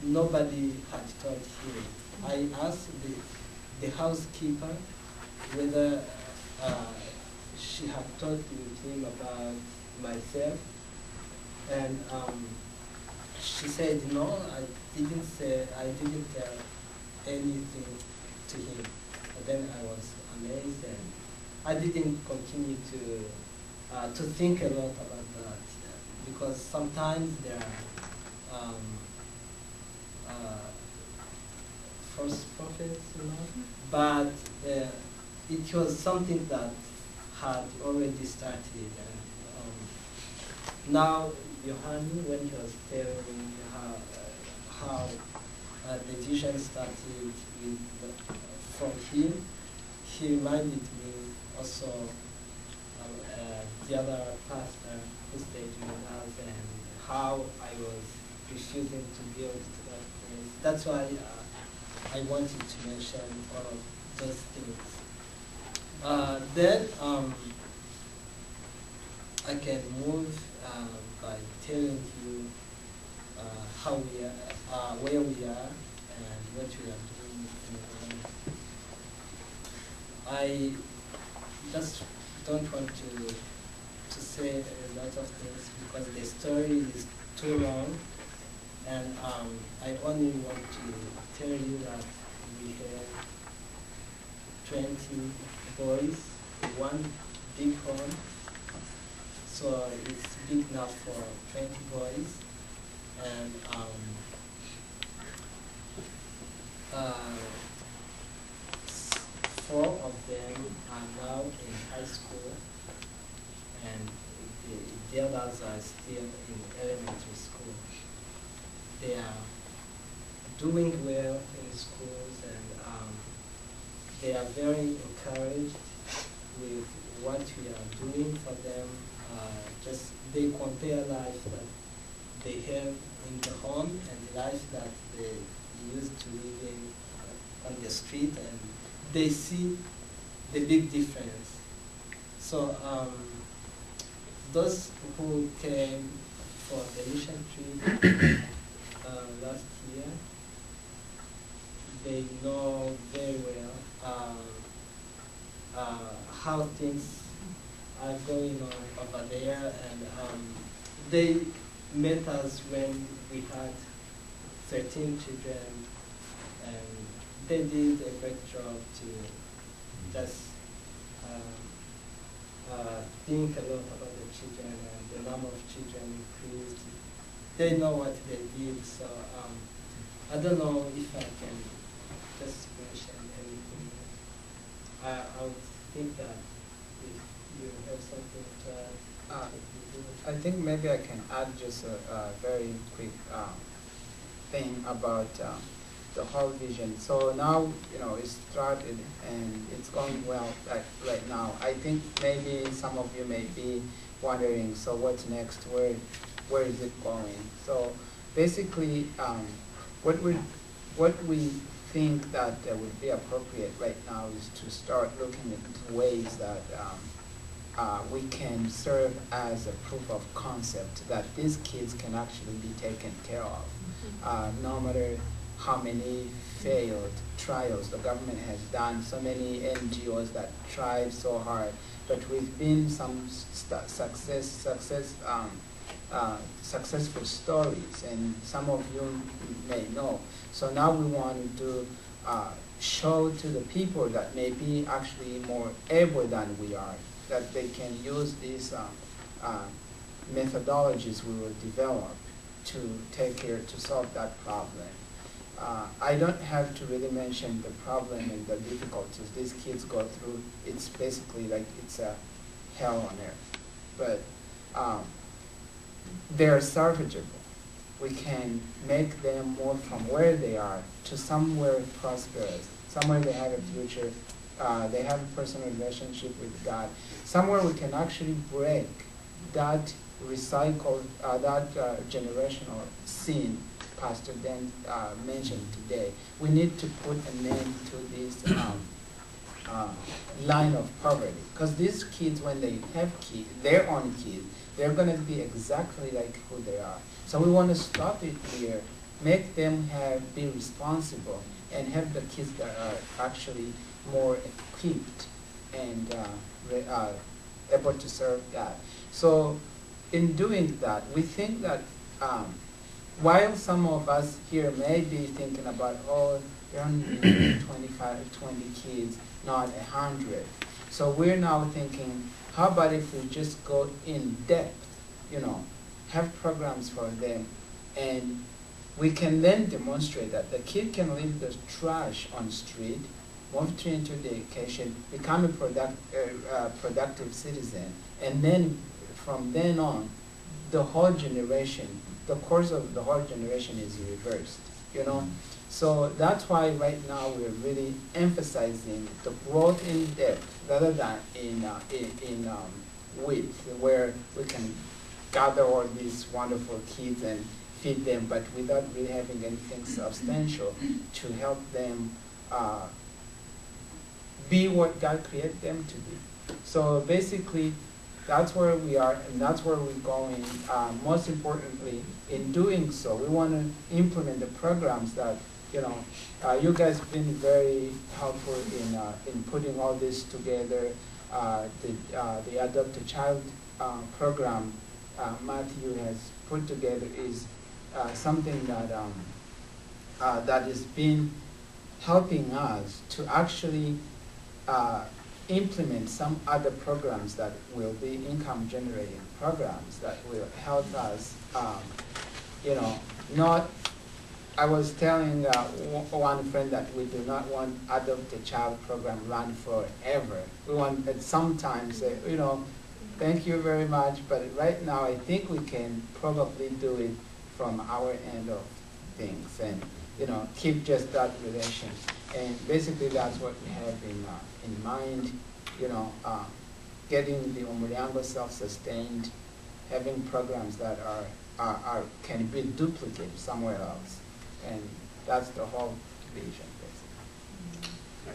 nobody had told him. I asked the housekeeper whether she had talked with him about myself, and she said no. I didn't tell anything to him. And then I was amazed, and I didn't continue to think a lot about that, because sometimes there are false prophets, but it was something that had already started. And now, Yohani, when he was telling me how the vision started from him, he reminded me also the other pastor who stayed with us and how I was refusing to build to that place. That's why I wanted to mention all of those things. Then I can move by telling you how we are, where we are, and what we are doing in Rwanda. I just don't want to say a lot of things because the story is too long, and I only want to tell you that we have 20 boys, one big home, so it's big enough for 20 boys, and 4 of them are now in high school, and the others are still in elementary school. They are doing well in schools, and they are very encouraged with what we are doing for them. Just they compare life that they have in the home and the life that they used to live in on the street, and they see the big difference. So those who came for the mission trip last year, they know very well how things are going on over there, and they met us when we had 13 children, and they did a great job to just think a lot about the children, and the number of children increased. They know what they did, so I don't know if I can just mention anything. I would think that if you have something to add. I think maybe I can add just a very quick thing about the whole vision. So now, it started and it's going well right now. I think maybe some of you may be wondering, so what's next? Where is it going? So basically, what we think that would be appropriate right now is to start looking into ways that we can serve as a proof of concept that these kids can actually be taken care of. No matter how many failed trials the government has done, so many NGOs that tried so hard, but we've been some successful stories, and some of you may know. So now we want to show to the people that may be actually more able than we are, that they can use these methodologies we will develop to solve that problem. I don't have to really mention the problem and the difficulties these kids go through. It's basically like it's a hell on earth. But they're salvageable. We can make them move from where they are to somewhere prosperous, somewhere they have a future, they have a personal relationship with God, somewhere we can actually break that recycled, that generational sin Pastor Dan mentioned today. We need to put an end to this line of poverty, because these kids, when they have kids, their own kids, they're going to be exactly like who they are. So we want to stop it here make them be responsible and have the kids that are actually more equipped and able to serve God. So in doing that, we think that while some of us here may be thinking about, oh, there are only 25, 20 kids, not 100. So we're now thinking, how about if we just go in depth, have programs for them, and we can then demonstrate that the kid can leave the trash on the street, move into the education, become a productive citizen, and then from then on, the whole generation, the course of the whole generation is reversed, So that's why right now we're really emphasizing the growth in depth rather than in width, where we can gather all these wonderful kids and feed them, but without really having anything substantial to help them be what God created them to be. So basically, that's where we are, and that's where we're going. Most importantly, in doing so, we want to implement the programs that, you guys have been very helpful in putting all this together. The Adopt a Child program Matthew has put together is something that that has been helping us to actually implement some other programs that will be income generating programs that will help us, not, I was telling one friend that we do not want Adopt a Child program run forever. We want at some time say, thank you very much, but right now I think we can probably do it from our end of things and, keep just that relation. And basically that's what we have in mind, getting the Umuryango self-sustained, having programs that can be duplicated somewhere else. And that's the whole vision, basically.